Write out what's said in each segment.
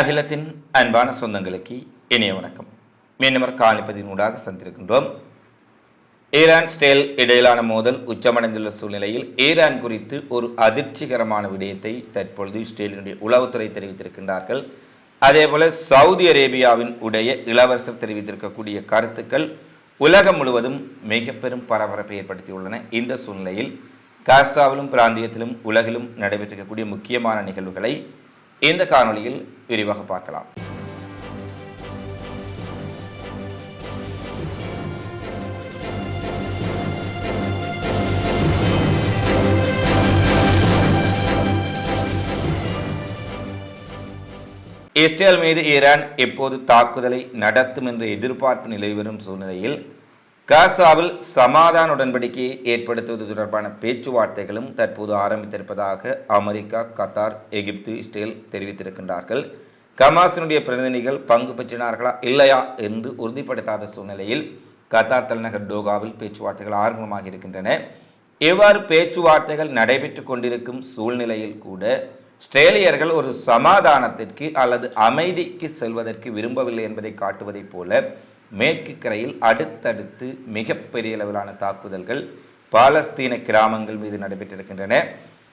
அகிலத்தின் அன்பான சொந்தங்களுக்கு இனிய வணக்கம். மீண்டும் காணிப்பதினூடாக சந்திருக்கின்றோம். ஈரான் இஸ்ரேல் இடையிலான மோதல் உச்சமடைந்துள்ள சூழ்நிலையில் ஈரான் குறித்து ஒரு அதிர்ச்சிகரமான விடயத்தை தற்பொழுது இஸ்ரேலினுடைய உளவுத்துறை தெரிவித்திருக்கின்றார்கள். அதேபோல சவுதி அரேபியாவின் உடைய இளவரசர் தெரிவித்திருக்கக்கூடிய கருத்துக்கள் உலகம் முழுவதும் மிக பெரும் பரபரப்பை ஏற்படுத்தியுள்ளன. இந்த சூழ்நிலையில் காசாவிலும் பிராந்தியத்திலும் உலகிலும் நடைபெற்றிருக்கக்கூடிய முக்கியமான நிகழ்வுகளை இந்த காணொளியில் விரிவாக பார்க்கலாம். இஸ்ரேல் மீது ஈரான் எப்போது தாக்குதலை நடத்தும் என்ற எதிர்பார்ப்பு நிலவி வரும் சூழ்நிலையில் காசாவில் சமாதான உடன்படிக்கையை ஏற்படுத்துவது தொடர்பான பேச்சுவார்த்தைகளும் தற்போது ஆரம்பித்திருப்பதாக அமெரிக்கா, கத்தார், எகிப்து, இஸ்ரேல் தெரிவித்திருக்கின்றார்கள். ஹமாஸினுடைய பிரதிநிதிகள் பங்கு பெற்றினார்களா இல்லையா என்று உறுதிப்படுத்தாத சூழ்நிலையில் கத்தார் தலைநகர் டோகாவில் பேச்சுவார்த்தைகள் ஆரம்பமாக இருக்கின்றன. இவ்வாறு பேச்சுவார்த்தைகள் நடைபெற்று கொண்டிருக்கும் சூழ்நிலையில் கூட இஸ்ரேலியர்கள் ஒரு சமாதானத்திற்கு அல்லது அமைதிக்கு செல்வதற்கு விரும்பவில்லை என்பதை காட்டுவதைப் போல மேற்கு கரையில் அடுத்தடுத்து மிகப்பெரிய அளவிலான தாக்குதல்கள் பாலஸ்தீன கிராமங்கள் மீது நடைபெற்றிருக்கின்றன.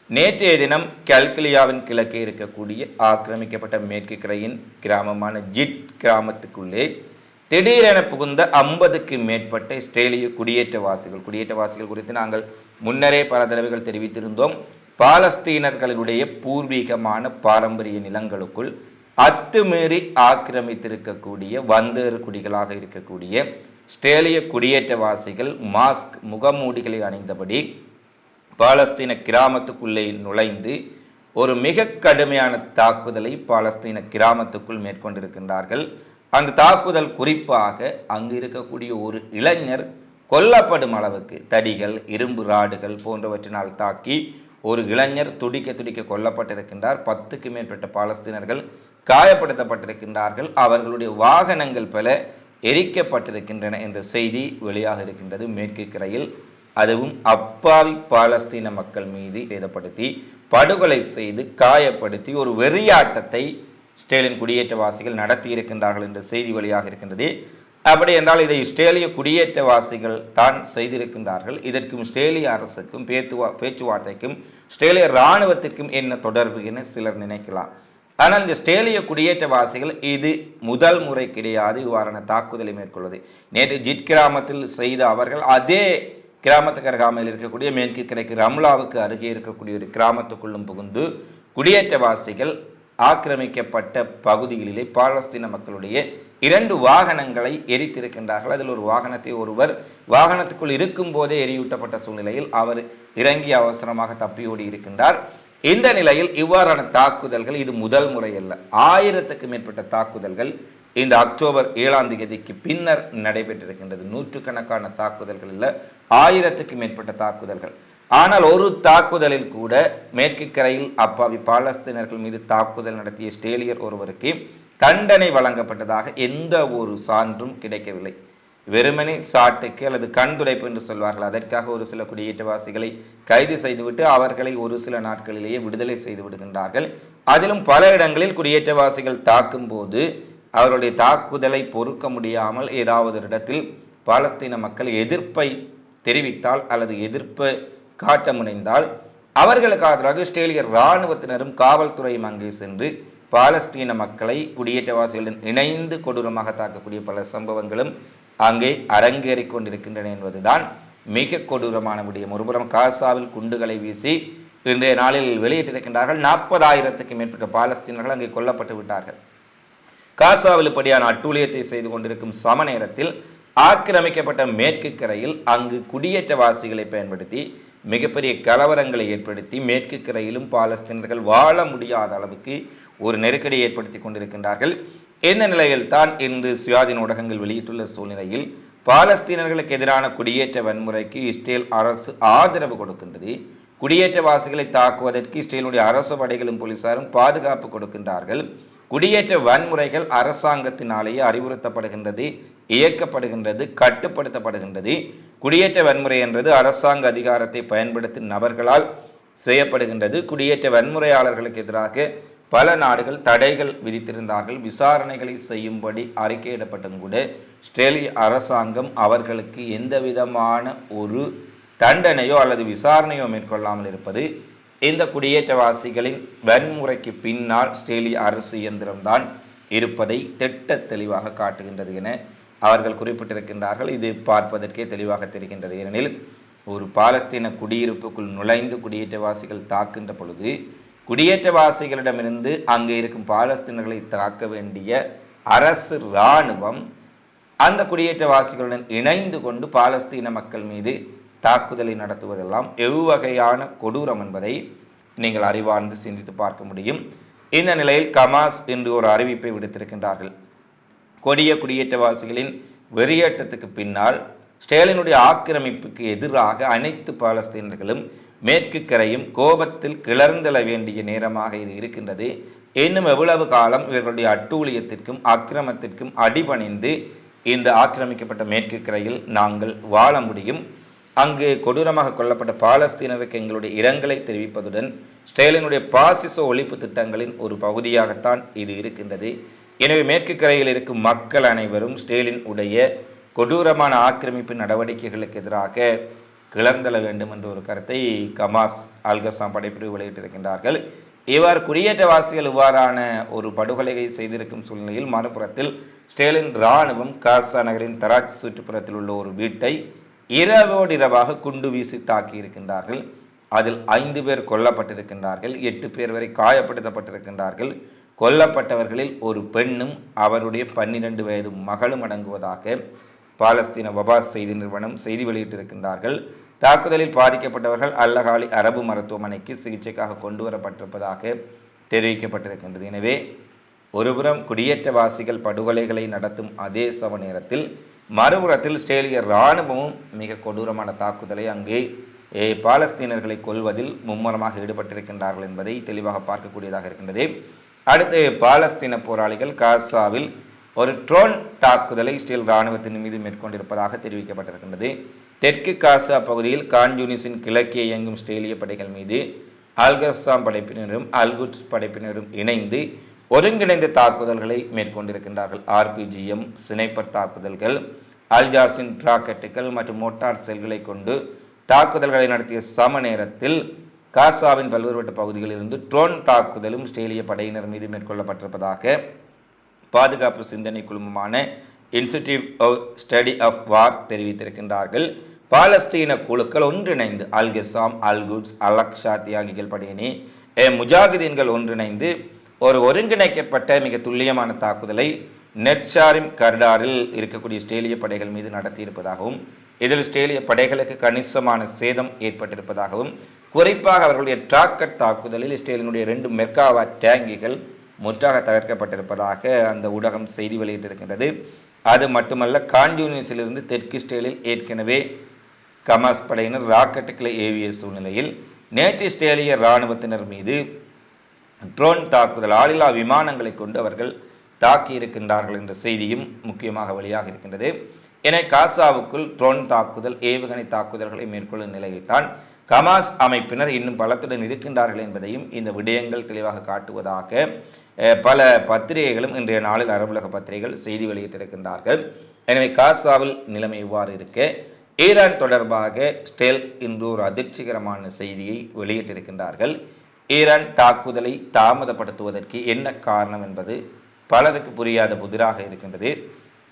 நேற்றைய தினம் கல்கிலியாவின் கிழக்கே இருக்கக்கூடிய ஆக்கிரமிக்கப்பட்ட மேற்கு கரையின் கிராமமான ஜிட் கிராமத்துக்குள்ளே திடீரென புகுந்த 50க்கு மேற்பட்ட இஸ்ரேலிய குடியேற்றவாசிகள் குறித்து நாங்கள் முன்னரே பல தடவைகள் தெரிவித்திருந்தோம். பாலஸ்தீனர்களுடைய பூர்வீகமான பாரம்பரிய நிலங்களுக்குள் அத்துமீறி ஆக்கிரமித்திருக்கக்கூடிய வந்தேறு குடிகளாக இருக்கக்கூடிய இஸ்ரேலிய குடியேற்றவாசிகள் மாஸ்க் முகமூடிகளை அணிந்தபடி பாலஸ்தீன கிராமத்துக்குள்ளே நுழைந்து ஒரு மிக கடுமையான தாக்குதலை பாலஸ்தீன கிராமத்துக்குள் மேற்கொண்டிருக்கின்றார்கள். அந்த தாக்குதல் குறிப்பாக அங்கு இருக்கக்கூடிய ஒரு இளைஞர் கொல்லப்படும் அளவுக்கு தடிகள், இரும்பு ராடுகள் போன்றவற்றினால் தாக்கி ஒரு இளைஞர் துடிக்க கொல்லப்பட்டிருக்கின்றார். 10க்கு மேற்பட்ட பாலஸ்தீனர்கள் காயப்படுத்தப்பட்டிருக்கின்றார்கள். அவர்களுடைய வாகனங்கள் பல எரிக்கப்பட்டிருக்கின்றன என்ற செய்தி வெளியாக இருக்கின்றது. மேற்கு கரையில் அதுவும் அப்பாவி பாலஸ்தீன மக்கள் மீது சேதப்படுத்தி படுகொலை செய்து காயப்படுத்தி ஒரு வெறியாட்டத்தை இஸ்ரேலின் குடியேற்றவாசிகள் நடத்தி இருக்கின்றார்கள் என்ற செய்தி வெளியாக இருக்கின்றது. அப்படி என்றால் இதை இஸ்ரேலிய குடியேற்றவாசிகள் தான் செய்திருக்கின்றார்கள். இதற்கும் இஸ்ரேலிய அரசுக்கும் பேச்சுவார்த்தைக்கும் இஸ்ரேலிய இராணுவத்திற்கும் என்ன தொடர்பு என சிலர் நினைக்கலாம். ஆனால் இந்த இஸ்ரேலிய குடியேற்றவாசிகள் இது முதல் முறை கிடையாது இவ்வாறான தாக்குதலை மேற்கொள்வது. நேற்று ஜிட் கிராமத்தில் செய்த அவர்கள் அதே கிராமத்துக்கு அருகாமையில் இருக்கக்கூடிய மேற்கு கரைக்கு ரம்லாவுக்கு அருகே இருக்கக்கூடிய ஒரு கிராமத்துக்குள்ளும் புகுந்து குடியேற்றவாசிகள் ஆக்கிரமிக்கப்பட்ட பகுதிகளிலே பாலஸ்தீன மக்களுடைய 2 வாகனங்களை எரித்திருக்கின்றார்கள். அதில் ஒரு வாகனத்தை ஒருவர் வாகனத்துக்குள் இருக்கும் போதே எரியூட்டப்பட்ட சூழ்நிலையில் அவர் இறங்கி அவசரமாக தப்பியோடி இருக்கின்றார். இந்த நிலையில் இவ்வாறான தாக்குதல்கள் இது முதல் முறை அல்ல. 1000க்கு மேற்பட்ட தாக்குதல்கள் இந்த அக்டோபர் 7ஆம் தேதிக்கு பின்னர் நடைபெற்றிருக்கின்றது. நூற்றுக்கணக்கான தாக்குதல்கள் இல்லை, 1000க்கு மேற்பட்ட தாக்குதல்கள். ஆனால் ஒரு தாக்குதலில் கூட மேற்கு கரையில் அப்பாவி பாலஸ்தீனர்கள் மீது தாக்குதல் நடத்திய இஸ்ரேலியர் ஒருவருக்கு தண்டனை வழங்கப்பட்டதாக எந்த ஒரு சான்றும் கிடைக்கவில்லை. வெறுமனே சாட்டுக்கு அல்லது கண்துடைப்பு என்று சொல்வார்கள், அதற்காக ஒரு சில குடியேற்றவாசிகளை கைது செய்துவிட்டு அவர்களை ஒரு சில நாட்களிலேயே விடுதலை செய்து விடுகின்றார்கள். அதிலும் பல இடங்களில் குடியேற்றவாசிகள் தாக்கும் போது அவர்களுடைய தாக்குதலை பொறுக்க முடியாமல் ஏதாவது ஒரு இடத்தில் பாலஸ்தீன மக்கள் எதிர்ப்பை தெரிவித்தால் அல்லது எதிர்ப்பை காட்ட முனைந்தால் அவர்களுக்கு ஆதரவாக இஸ்ரேலிய இராணுவத்தினரும் காவல்துறையும் அங்கே சென்று பாலஸ்தீன மக்களை குடியேற்றவாசிகளுடன் இணைந்து கொடூரமாக தாக்கக்கூடிய பல சம்பவங்களும் அங்கே அரங்கேறிக் கொண்டிருக்கின்றன என்பதுதான் மிக கொடூரமான விடயம். ஒருபுறம் காசாவில் குண்டுகளை வீசி இன்றைய நாளில் வெளியிட்டிருக்கின்றார்கள். 40,000க்கு மேற்பட்ட பாலஸ்தீனர்கள் அங்கே கொல்லப்பட்டு விட்டார்கள். காசாவில் இப்படியான அட்டூழியத்தை செய்து கொண்டிருக்கும் சம நேரத்தில் ஆக்கிரமிக்கப்பட்ட மேற்கு கரையில் அங்கு குடியேற்றவாசிகளை பயன்படுத்தி மிகப்பெரிய கலவரங்களை ஏற்படுத்தி மேற்கு கரையிலும் பாலஸ்தீனர்கள் வாழ முடியாத அளவுக்கு ஒரு நெருக்கடியை ஏற்படுத்தி கொண்டிருக்கின்றார்கள். இந்த நிலையில் தான் இன்று சுயாதீன ஊடகங்கள் வெளியிட்டுள்ள சூழ்நிலையில் பாலஸ்தீனர்களுக்கு எதிரான குடியேற்ற வன்முறைக்கு இஸ்ரேல் அரசு ஆதரவு கொடுக்கின்றது. குடியேற்றவாசிகளை தாக்குவதற்கு இஸ்ரேலுடைய அரசு படைகளும் போலீசாரும் பாதுகாப்பு கொடுக்கின்றார்கள். குடியேற்ற வன்முறைகள் அரசாங்கத்தினாலேயே அறிவுறுத்தப்படுகின்றது, இயக்கப்படுகின்றது, கட்டுப்படுத்தப்படுகின்றது. குடியேற்ற வன்முறை என்றது அரசாங்க அதிகாரத்தை பயன்படுத்தும் நபர்களால் செய்யப்படுகின்றது. குடியேற்ற வன்முறையாளர்களுக்கு எதிராக பல நாடுகள் தடைகள் விதித்திருந்தார்கள். விசாரணைகளை செய்யும்படி அறிக்கையிடப்பட்டும் கூட ஆஸ்திரேலிய அரசாங்கம் அவர்களுக்கு எந்த விதமான ஒரு தண்டனையோ அல்லது விசாரணையோ மேற்கொள்ளாமல் இருப்பது இந்த குடியேற்றவாசிகளின் வன்முறைக்கு பின்னால் ஆஸ்திரேலிய அரசு இயந்திரம்தான் இருப்பதை திட்ட தெளிவாக காட்டுகின்றது என அவர்கள் குறிப்பிட்டிருக்கின்றார்கள். இது பார்ப்பதற்கே தெளிவாக தெரிகின்றது. ஏனெனில் ஒரு பாலஸ்தீன குடியிருப்புக்குள் நுழைந்து குடியேற்றவாசிகள் தாக்குகின்ற பொழுது குடியேற்றவாசிகளிடமிருந்து அங்கே இருக்கும் பாலஸ்தீனர்களை தாக்க வேண்டிய அரசு இராணுவம் அந்த குடியேற்றவாசிகளுடன் இணைந்து கொண்டு பாலஸ்தீன மக்கள் மீது தாக்குதலை நடத்துவதெல்லாம் எவ்வகையான கொடூரம் என்பதை நீங்கள் அறிவார்ந்து சிந்தித்து பார்க்க முடியும். இந்த நிலையில் கமாஸ் என்று ஒரு அறிவிப்பை விடுத்திருக்கின்றார்கள். கொடிய குடியேற்றவாசிகளின் வெறியேற்றத்துக்கு பின்னால் இஸ்ரேலினுடைய ஆக்கிரமிப்புக்கு எதிராக அனைத்து பாலஸ்தீனர்களும் மேற்கு கரையும் கோபத்தில் கிளர்ந்தெழ வேண்டிய நேரமாக இது இருக்கின்றது. இன்னும் எவ்வளவு காலம் இவர்களுடைய அட்டூழியத்திற்கும் அக்கிரமத்திற்கும் அடிபணிந்து இந்த ஆக்கிரமிக்கப்பட்ட மேற்கு கரையில் நாங்கள் வாழ முடியும்? அங்கு கொடூரமாக கொல்லப்பட்ட பாலஸ்தீனருக்கு எங்களுடைய இரங்கலை தெரிவிப்பதுடன் இஸ்ரேலினுடைய பாசிச ஒழிப்பு திட்டங்களின் ஒரு பகுதியாகத்தான் இது இருக்கின்றது. எனவே மேற்கு கரையில் இருக்கும் மக்கள் அனைவரும் இஸ்ரேலின் உடைய கொடூரமான ஆக்கிரமிப்பு நடவடிக்கைகளுக்கு எதிராக கிளர்ந்தெழ வேண்டும் என்ற ஒரு கருத்தை கமாஸ் அல்கசாம் படைப்பிரிவு வெளியிட்டிருக்கின்றார்கள். இவ்வாறு குடியேற்றவாசிகள் இவ்வாறான ஒரு படுகொலையை செய்திருக்கும் சூழ்நிலையில் மறுபுறத்தில் இஸ்ரேலின் இராணுவம் காசா நகரின் தராஜ் சுற்றுப்புறத்தில் உள்ள ஒரு வீட்டை இரவோடு இரவாக குண்டு வீசி தாக்கி இருக்கின்றார்கள். அதில் 5 பேர் கொல்லப்பட்டிருக்கின்றார்கள், 8 பேர் வரை காயப்படுத்தப்பட்டிருக்கின்றார்கள். கொல்லப்பட்டவர்களில் ஒரு பெண்ணும் அவருடைய 12 வயது மகளும் அடங்குவதாக பாலஸ்தீன வபாஸ் செய்தி நிறுவனம் செய்தி வெளியிட்டிருக்கின்றார்கள். தாக்குதலில் பாதிக்கப்பட்டவர்கள் அல்லகாலி அரபு மருத்துவமனைக்கு சிகிச்சைக்காக கொண்டு வரப்பட்டிருப்பதாக தெரிவிக்கப்பட்டிருக்கின்றது. எனவே ஒருபுறம் குடியேற்றவாசிகள் படுகொலைகளை நடத்தும் அதே சம நேரத்தில் மறுபுறத்தில் இஸ்ரேலிய இராணுவமும் மிக கொடூரமான தாக்குதலை அங்கே பாலஸ்தீனர்களை கொல்வதில் மும்முரமாக ஈடுபட்டிருக்கின்றார்கள் என்பதை தெளிவாக பார்க்கக்கூடியதாக இருக்கின்றது. அடுத்து பாலஸ்தீன போராளிகள் காசாவில் ஒரு ட்ரோன் தாக்குதலை இஸ்ரேல் இராணுவத்தின் மீது மேற்கொண்டிருப்பதாக தெரிவிக்கப்பட்டிருக்கின்றது. தெற்கு காசா பகுதியில் கான்யூனிஸின் கிழக்கே இயங்கும் இஸ்ரேலிய படைகள் மீது அல்கசாம் படைப்பினரும் அல்குட்ஸ் படைப்பினரும் இணைந்து ஒருங்கிணைந்த தாக்குதல்களை மேற்கொண்டிருக்கின்றார்கள். ஆர்பிஜிஎம், ஸ்னைப்பர் தாக்குதல்கள், அல்ஜாசின் ராக்கெட்டுகள் மற்றும் மோட்டார் செல்களை கொண்டு தாக்குதல்களை நடத்திய சம நேரத்தில் காசாவின் பல்வேறுபட்ட பகுதிகளிலிருந்து ட்ரோன் தாக்குதலும் இஸ்ரேலிய படையினர் மீது மேற்கொள்ளப்பட்டிருப்பதாக பாதுகாப்பு சிந்தனை குழுமமான இன்ஸ்டிடியூட் ஆஃப் ஸ்டடி ஆஃப் வார் தெரிவித்திருக்கின்றார்கள். பாலஸ்தீன குழுக்கள் ஒன்றிணைந்து அல்கசாம், அல்குட்ஸ், அலக்ஷா தியாகிகள் படையணி, முஜாகிதீன்கள் ஒன்றிணைந்து ஒரு ஒருங்கிணைக்கப்பட்ட மிக துல்லியமான தாக்குதலை நெட்சாரிம் கர்டாரில் இருக்கக்கூடிய இஸ்ரேலிய படைகள் மீது நடத்தியிருப்பதாகவும் இதில் இஸ்ரேலிய படைகளுக்கு கணிசமான சேதம் ஏற்பட்டிருப்பதாகவும் குறிப்பாக அவர்களுடைய ராக்கெட் தாக்குதலில் இஸ்ரேலினுடைய 2 மெர்காவா டேங்கிகள் முற்றாக தகர்க்கப்பட்டிருப்பதாக அந்த ஊடகம் செய்தி வெளியிட்டிருக்கின்றது. அது மட்டுமல்ல, கான்யூனிஸிலிருந்து தெற்கு இஸ்ரேலில் ஏற்கனவே கமாஸ் படையினர் ராக்கெட்டுகளை ஏவிய சூழ்நிலையில் நேற்று இஸ்ரேலிய இராணுவத்தினர் மீது ட்ரோன் தாக்குதல் ஆளில்லா விமானங்களை கொண்டு அவர்கள் தாக்கி இருக்கின்றார்கள் என்ற செய்தியும் முக்கியமாக வெளியாக இருக்கின்றது. எனவே காசாவுக்குள் ட்ரோன் தாக்குதல், ஏவுகணை தாக்குதல்களை மேற்கொள்ளும் நிலையில்தான் கமாஸ் அமைப்பினர் இன்னும் பலத்துடன் இருக்கின்றார்கள் என்பதையும் இந்த விடயங்கள் தெளிவாக காட்டுவதாக பல பத்திரிகைகளும் இன்றைய நாளில் அரபுலக பத்திரிகைகள் செய்தி வெளியிட்டிருக்கின்றார்கள். எனவே காசாவில் நிலைமை இவ்வாறு இருக்க ஈரான் தொடர்பாக இஸ்ரேல் இன்று ஒரு அதிர்ச்சிகரமான செய்தியை வெளியிட்டிருக்கின்றார்கள். ஈரான் தாக்குதலை தாமதப்படுத்துவதற்கு என்ன காரணம் என்பது பலருக்கு புரியாத புதிராக இருக்கின்றது.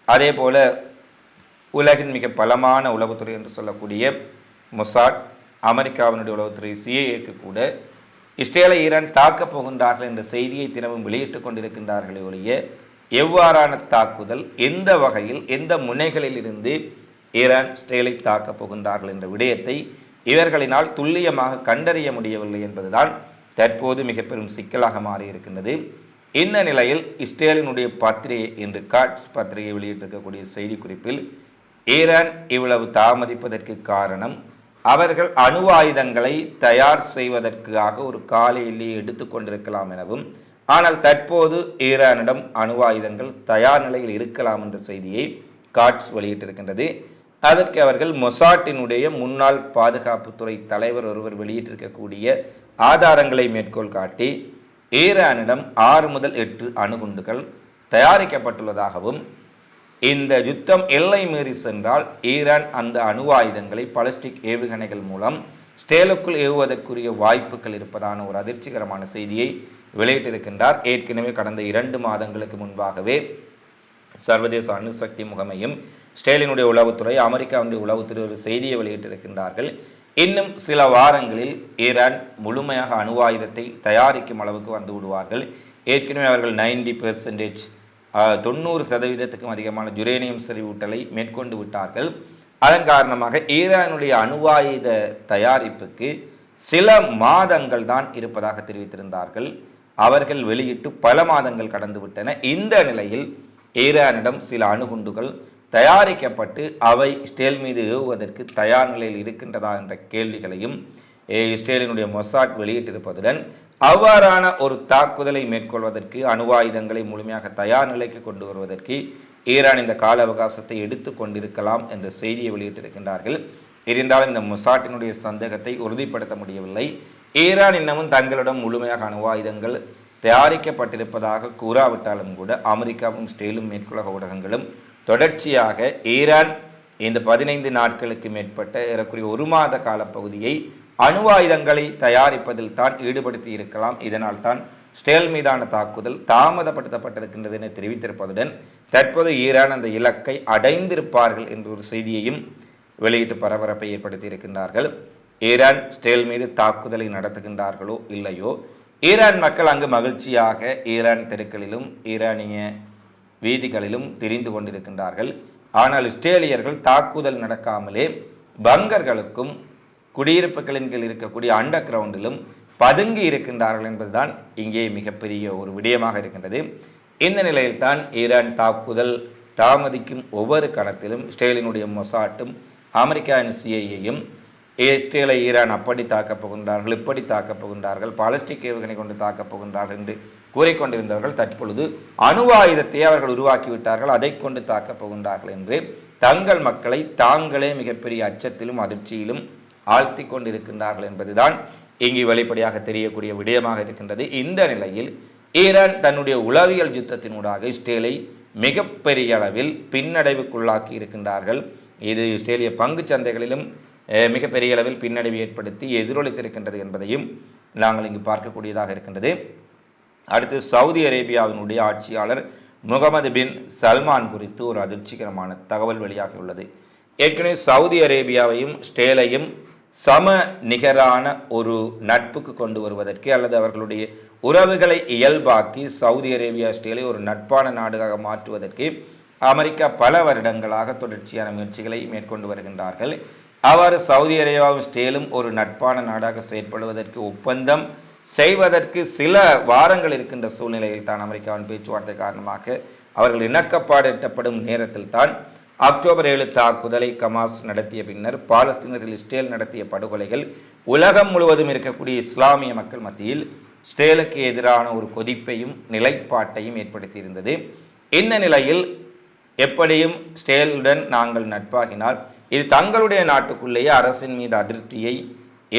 அதே போல உலகின் மிக பலமான உளவுத்துறை என்று சொல்லக்கூடிய மொசாட், அமெரிக்காவினுடைய உளவுத்துறை சிஐஏக்கு கூட இஸ்ரேலை ஈரான் தாக்கப் போகின்றார்கள் என்ற செய்தியை தினமும் வெளியிட்டுக் கொண்டிருக்கின்றார்களே ஒழிய எவ்வாறான தாக்குதல், எந்த வகையில், எந்த முனைகளில் இருந்து ஈரான் இஸ்ரேலை தாக்கப் போகின்றார்கள் என்ற விடயத்தை இவர்களினால் துல்லியமாக கண்டறிய முடியவில்லை என்பதுதான் தற்போது மிக பெரும் சிக்கலாக மாறியிருக்கின்றது. இந்த நிலையில் இஸ்ரேலினுடைய பத்திரிகை இன்று காட்ஸ் பத்திரிகை வெளியிட்டிருக்கக்கூடிய செய்திக்குறிப்பில் ஈரான் இவ்வளவு தாமதிப்பதற்கு காரணம் அவர்கள் அணு ஆயுதங்களை தயார் செய்வதற்காக ஒரு கால எல்லையை எடுத்துக்கொண்டிருக்கலாம் எனவும், ஆனால் தற்போது ஈரானிடம் அணு ஆயுதங்கள் தயார் நிலையில் இருக்கலாம் என்ற செய்தியை காட்ஸ் வெளியிட்டிருக்கின்றது. அதற்கு அவர்கள் மொசாட்டினுடைய முன்னாள் பாதுகாப்புத்துறை தலைவர் ஒருவர் வெளியிட்டிருக்கக்கூடிய ஆதாரங்களை மேற்கோள் காட்டி ஈரானிடம் 6 முதல் 8 அணுகுண்டுகள் தயாரிக்கப்பட்டுள்ளதாகவும், இந்த யுத்தம் எல்லை மீறி சென்றால் ஈரான் அந்த அணு ஆயுதங்களை பாலிஸ்டிக் ஏவுகணைகள் மூலம் ஸ்டேலுக்குள் ஏவுவதற்குரிய வாய்ப்புகள் இருப்பதான ஒரு அதிர்ச்சிகரமான செய்தியை வெளியிட்டிருக்கின்றார். ஏற்கனவே கடந்த 2 மாதங்களுக்கு முன்பாகவே சர்வதேச அணுசக்தி முகமையும் ஸ்டேலினுடைய உளவுத்துறை, அமெரிக்காவுடைய உளவுத்துறை ஒரு செய்தியை வெளியிட்டிருக்கின்றார்கள். இன்னும் சில வாரங்களில் ஈரான் முழுமையாக அணு ஆயுதத்தை தயாரிக்கும் அளவுக்கு வந்து விடுவார்கள். ஏற்கனவே அவர்கள் 90% 90% அதிகமான யுரேனியம் செறிவூட்டலை மேற்கொண்டு விட்டார்கள். அதன் காரணமாக ஈரானுடைய அணு ஆயுத தயாரிப்புக்கு சில மாதங்கள் தான் இருப்பதாக தெரிவித்திருந்தார்கள். அவர்கள் வெளியிட்டு பல மாதங்கள் கடந்து விட்டன. இந்த நிலையில் ஈரானிடம் சில அணுகுண்டுகள் தயாரிக்கப்பட்டு அவை இஸ்ரேல் மீது ஏவுவதற்கு தயார் நிலையில் இருக்கின்றதா என்ற கேள்விகளையும் இஸ்ரேலினுடைய மொசாட் வெளியிட்டிருப்பதுடன், அவ்வாறான ஒரு தாக்குதலை மேற்கொள்வதற்கு, அணு ஆயுதங்களை முழுமையாக தயார் நிலைக்கு கொண்டு வருவதற்கு ஈரான் இந்த கால அவகாசத்தை எடுத்து கொண்டிருக்கலாம் என்ற செய்தியை வெளியிட்டிருக்கின்றார்கள். இருந்தாலும் இந்த மொசாட்டினுடைய சந்தேகத்தை உறுதிப்படுத்த முடியவில்லை. ஈரான் இன்னமும் தங்களிடம் முழுமையாக அணு ஆயுதங்கள் தயாரிக்கப்பட்டிருப்பதாக கூறாவிட்டாலும் கூட அமெரிக்காவும் இஸ்ரேலும் மேற்குலக ஊடகங்களும் தொடர்ச்சியாக ஈரான் இந்த 15 நாட்களுக்கு மேற்பட்ட ஏறக்குறைய 1 மாத காலப்பகுதியை அணு ஆயுதங்களை தயாரிப்பதில் தான் ஈடுபடுத்தி இருக்கலாம், இதனால் தான் இஸ்ரேல் மீதான தாக்குதல் தாமதப்படுத்தப்பட்டிருக்கின்றது என தெரிவித்திருப்பதுடன், தற்போது ஈரான் அந்த இலக்கை அடைந்திருப்பார்கள் என்ற ஒரு செய்தியையும் வெளியிட்டு பரபரப்பை ஏற்படுத்தி இருக்கின்றார்கள். ஈரான் இஸ்ரேல் மீது தாக்குதலை நடத்துகின்றார்களோ இல்லையோ, ஈரான் மக்கள் அங்கு மகிழ்ச்சியாக ஈரான் தெருக்களிலும் ஈரானிய வீதிகளிலும் திரிந்து கொண்டிருக்கின்றார்கள். ஆனால் இஸ்ரேலியர்கள் தாக்குதல் நடக்காமலே பங்கர்களுக்கும் குடியிருப்புகளின் கீழ் இருக்கக்கூடிய அண்டர் கிரவுண்டிலும் பதுங்கி இருக்கின்றார்கள் என்பதுதான் இங்கே மிகப்பெரிய ஒரு விடயமாக இருக்கின்றது. இந்த நிலையில்தான் ஈரான் தாக்குதல் தாமதிக்கும் ஒவ்வொரு கணத்திலும் இஸ்ரேலினுடைய மொசாட்டும் அமெரிக்காவின் சிஐஏயும் இஸ்ரேலை ஈரான் அப்படி தாக்கப் போகின்றார்கள், இப்படி தாக்கப் போகின்றார்கள், பாலிஸ்டிக் ஏவுகணை கொண்டு தாக்கப் போகின்றார்கள் என்று கூறிக்கொண்டிருந்தவர்கள் தற்பொழுது அணு ஆயுதத்தை அவர்கள் உருவாக்கிவிட்டார்கள், அதை கொண்டு தாக்கப் போகின்றார்கள் என்று தங்கள் மக்களை தாங்களே மிகப்பெரிய அச்சத்திலும் அதிர்ச்சியிலும் ஆழ்த்தி கொண்டிருக்கின்றார்கள் என்பதுதான் இங்கு வெளிப்படையாக தெரியக்கூடிய விடயமாக இருக்கின்றது. இந்த நிலையில் ஈரான் தன்னுடைய உளவியல் யுத்தத்தினூடாக இஸ்ரேலை மிகப்பெரிய அளவில் பின்னடைவுக்குள்ளாக்கி இருக்கின்றார்கள். இது இஸ்ரேலிய பங்கு சந்தைகளிலும் மிகப்பெரிய அளவில் பின்னடைவு ஏற்படுத்தி எதிரொலித்திருக்கின்றது என்பதையும் நாங்கள் இங்கு பார்க்கக்கூடியதாக இருக்கின்றது. அடுத்து சவுதி அரேபியாவினுடைய ஆட்சியாளர் முகமது பின் சல்மான் குறித்து ஒரு அதிர்ச்சிகரமான தகவல் வெளியாகியுள்ளது. ஏற்கனவே சவுதி அரேபியாவையும் இஸ்ரேலையும் சம நிகரான ஒரு நட்புக்கு கொண்டு வருவதற்கு அல்லது அவர்களுடைய உறவுகளை இயல்பாக்கி சவுதி அரேபியா இஸ்ரேலை ஒரு நட்பான நாடாக மாற்றுவதற்கு அமெரிக்கா பல வருடங்களாக தொடர்ச்சியான முயற்சிகளை மேற்கொண்டு வருகின்றார்கள். அவ்வாறு சவுதி அரேபியாவும் இஸ்ரேலும் ஒரு நட்பான நாடாக செயற்படுவதற்கு ஒப்பந்தம் செய்வதற்கு சில வாரங்கள் இருக்கின்ற சூழ்நிலையில் தான் அமெரிக்காவின் பேச்சுவார்த்தை காரணமாக அவர்கள் இணக்கப்பாடு எட்டப்படும் நேரத்தில் தான் அக்டோபர் 7 தாக்குதலை கமாஸ் நடத்திய பின்னர் பாலஸ்தீனத்தில் இஸ்ரேல் நடத்திய படுகொலைகள் உலகம் முழுவதும் இருக்கக்கூடிய இஸ்லாமிய மக்கள் மத்தியில் இஸ்ரேலுக்கு எதிரான ஒரு கொதிப்பையும் நிலைப்பாட்டையும் ஏற்படுத்தியிருந்தது. இந்த நிலையில் எப்படியும் இஸ்ரேலுடன் நாங்கள் நட்பாகினால் இது தங்களுடைய நாட்டுக்குள்ளேயே அரசின் மீது அதிருப்தியை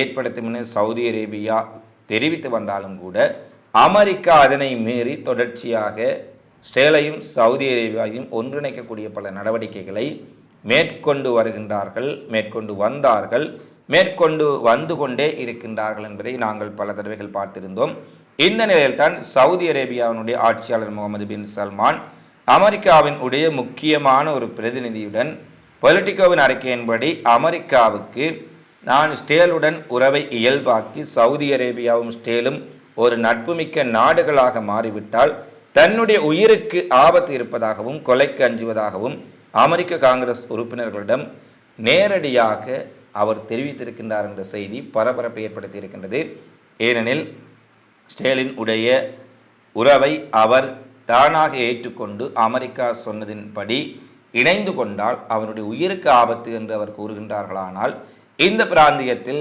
ஏற்படுத்தும் என சவுதி அரேபியா தெரிவித்து வந்தாலும் கூட அமெரிக்கா அதனை மீறி தொடர்ச்சியாக இஸ்ரேலையும் சவுதி அரேபியாவையும் ஒன்றிணைக்கக்கூடிய பல நடவடிக்கைகளை மேற்கொண்டு வருகின்றார்கள், மேற்கொண்டு வந்தார்கள், மேற்கொண்டு வந்து கொண்டே இருக்கின்றார்கள் என்பதை நாங்கள் பல தடவைகள் பார்த்திருந்தோம். இந்த நிலையில்தான் சவுதி அரேபியாவினுடைய ஆட்சியாளர் முகமது பின் சல்மான் அமெரிக்காவின் உடைய முக்கியமான ஒரு பிரதிநிதியுடன் பொலிட்டிகோவின் அறிக்கையின்படி அமெரிக்காவுக்கு நான் இஸ்ரேலுடன் உறவை இயல்பாக்கி சவுதி அரேபியாவும் இஸ்ரேலும் ஒரு நட்புமிக்க நாடுகளாக மாறிவிட்டால் தன்னுடைய உயிருக்கு ஆபத்து இருப்பதாகவும் கொலைக்கு அஞ்சுவதாகவும் அமெரிக்க காங்கிரஸ் உறுப்பினர்களிடம் நேரடியாக அவர் தெரிவித்திருக்கின்றார் என்ற செய்தி பரபரப்பை ஏற்படுத்தி இருக்கின்றது. ஏனெனில் இஸ்ரேலின் உடைய உறவை அவர் தானாக ஏற்றுக்கொண்டு அமெரிக்கா சொன்னதின்படி இணைந்து கொண்டால் அவருடைய உயிருக்கு ஆபத்து என்று அவர் கூறுகின்றார்களானால் இந்த பிராந்தியத்தில்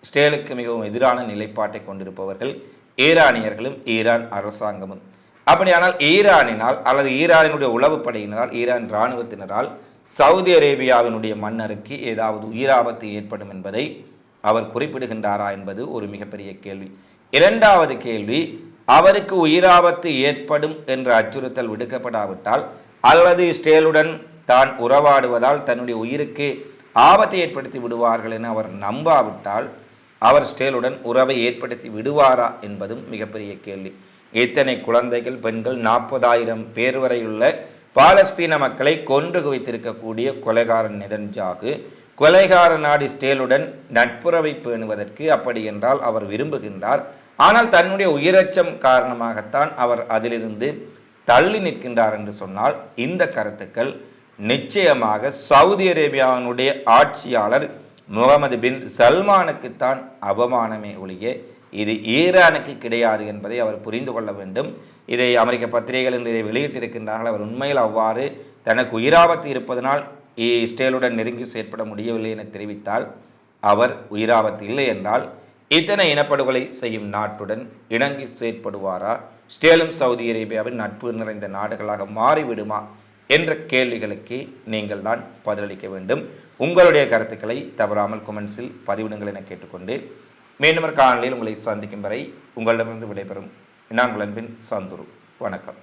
இஸ்ரேலுக்கு மிகவும் எதிரான நிலைப்பாட்டை கொண்டிருப்பவர்கள் ஈரானியர்களும் ஈரான் அரசாங்கமும். அப்படியானால் ஈரானினால் அல்லது ஈரானினுடைய உளவுப்படையினரால் ஈரான் இராணுவத்தினரால் சவுதி அரேபியாவினுடைய மன்னருக்கு ஏதாவது உயிராபத்து ஏற்படும் என்பதை அவர் குறிப்பிடுகின்றாரா என்பது ஒரு மிகப்பெரிய கேள்வி. இரண்டாவது கேள்வி, அவருக்கு உயிராபத்து ஏற்படும் என்ற அச்சுறுத்தல் விடுக்கப்படாவிட்டால் அல்லது இஸ்ரேலுடன் தான் உறவாடுவதால் தன்னுடைய உயிருக்கு ஆபத்தை ஏற்படுத்தி விடுவார்கள் என அவர் நம்பாவிட்டால் அவர் இஸ்ரேலுடன் உறவை ஏற்படுத்தி விடுவாரா என்பதும் மிகப்பெரிய கேள்வி. இத்தனை குழந்தைகள், பெண்கள், 40,000 பேர் வரையுள்ள பாலஸ்தீன மக்களை கொன்று குவித்திருக்கக்கூடிய கொலைகாரன் நெதன்யாகு கொலைகார நாடு இஸ்ரேலுடன் நட்புறவை பேணுவதற்கு அப்படி என்றால் அவர் விரும்புகின்றார். ஆனால் தன்னுடைய உயிரச்சம் காரணமாகத்தான் அவர் அதிலிருந்து தள்ளி நிற்கின்றார் என்று சொன்னால் இந்த கருத்துக்கள் நிச்சயமாக சவுதி அரேபியாவினுடைய ஆட்சியாளர் முகமது பின் சல்மானுக்குத்தான் அவமானமே ஒழிய இது ஈரானுக்கு கிடையாது என்பதை அவர் புரிந்து கொள்ள வேண்டும். இதை அமெரிக்க பத்திரிகைகள் இன்று இதை வெளியிட்டிருக்கின்றார்கள். அவர் உண்மையில் அவ்வாறு தனக்கு உயிராபத்து இருப்பதனால் இஸ்ரேலுடன் நெருங்கி செயற்பட முடியவில்லை என தெரிவித்தால், அவர் உயிராபத்து இல்லை என்றால் இத்தனை இனப்படுகொலை செய்யும் நாட்டுடன் இணங்கி செயற்படுவாரா? இஸ்ரேலும் சவுதி அரேபியாவின் நட்பு நிறைந்த நாடுகளாக மாறிவிடுமா என்ற கேள்விகளுக்கு நீங்கள் தான் பதிலளிக்க வேண்டும். உங்களுடைய கருத்துக்களை தவறாமல் கொமெண்ட்ஸில் பதிவிடுங்கள் என கேட்டுக்கொண்டு மீண்டும் காணொலியில் உங்களை சந்திக்கும் வரை உங்களிடமிருந்து விடைபெறும் நான் உங்கள் அன்பின் சந்துரு. வணக்கம்.